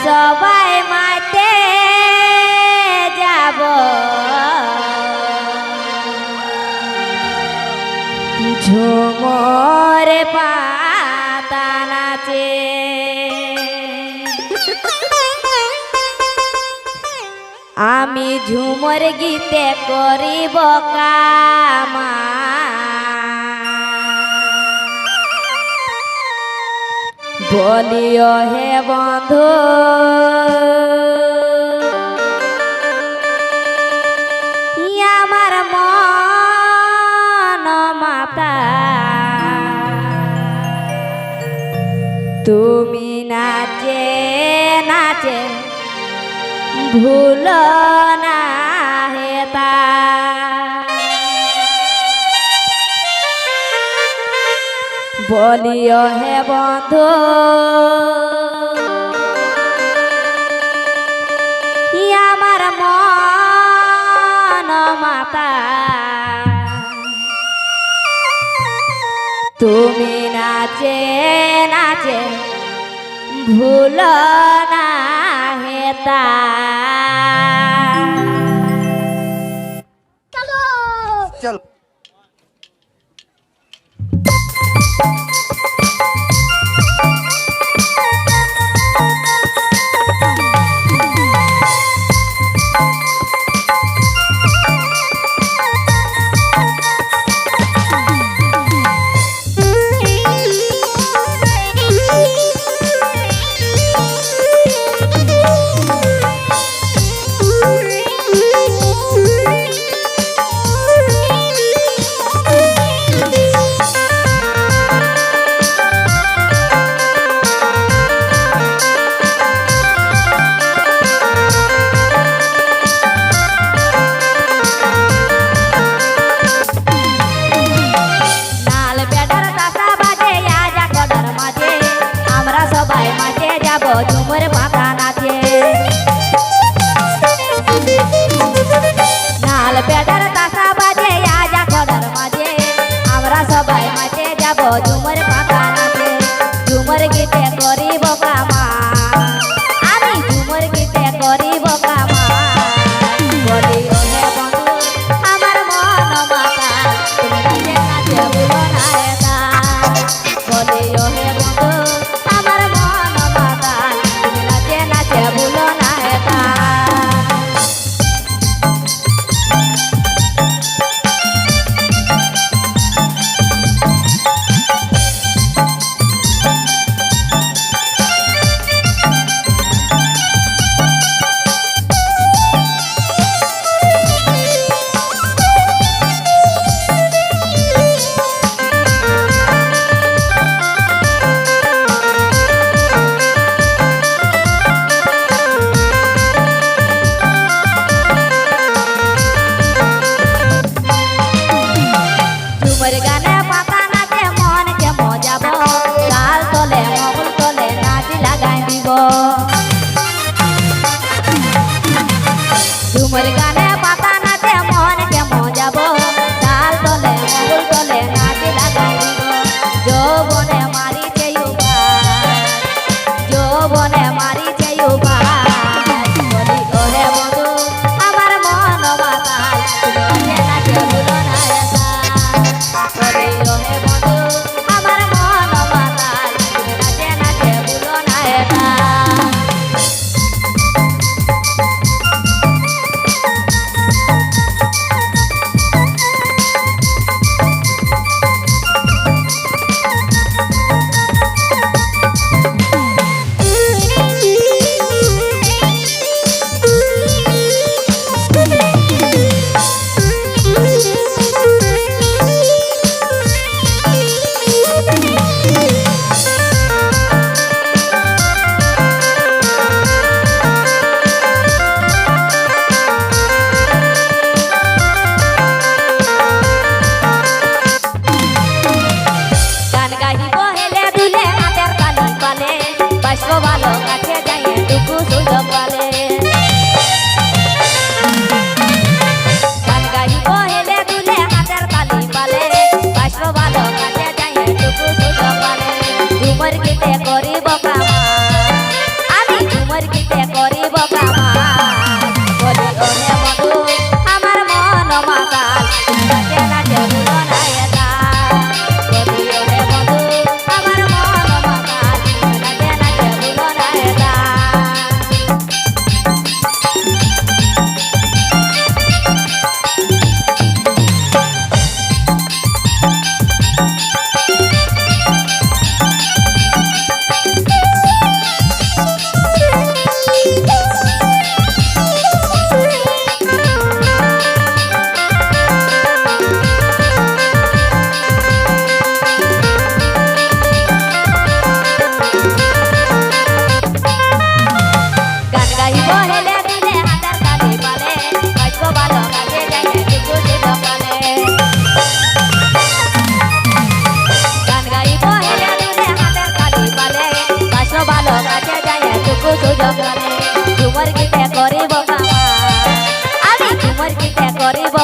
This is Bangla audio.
সবাই মাঠে যাব ঝুমর পাতা নাচে আমি ঝুমর গীতে করিব কামা বলিও হে বন্ধু আমার মন মাতা তুমি নাচে নাচে ভুল না হেতা বলিও হে বন্ধু আমার মন মাতা তুমি নাচে নাচে ভুল না হেতা চল ঝুমর পাতা নাচে নাল পেটার তাসা বাজে আজা খড়ার মাঝে আমরা সবাই মাঝে যাব ঝুমর পাতা নাচে ঝুমর গীতে করিব কামা আমি ঝুমর গীতে করিব কামা বলিও হে বন্ধু আমার মন মাতা তুমি নাচে নাচে ভুলো না এটা বলিও হে বন্ধু আমার মন মাতা তুমি নাচে নাচে ভুলো না এটা করিব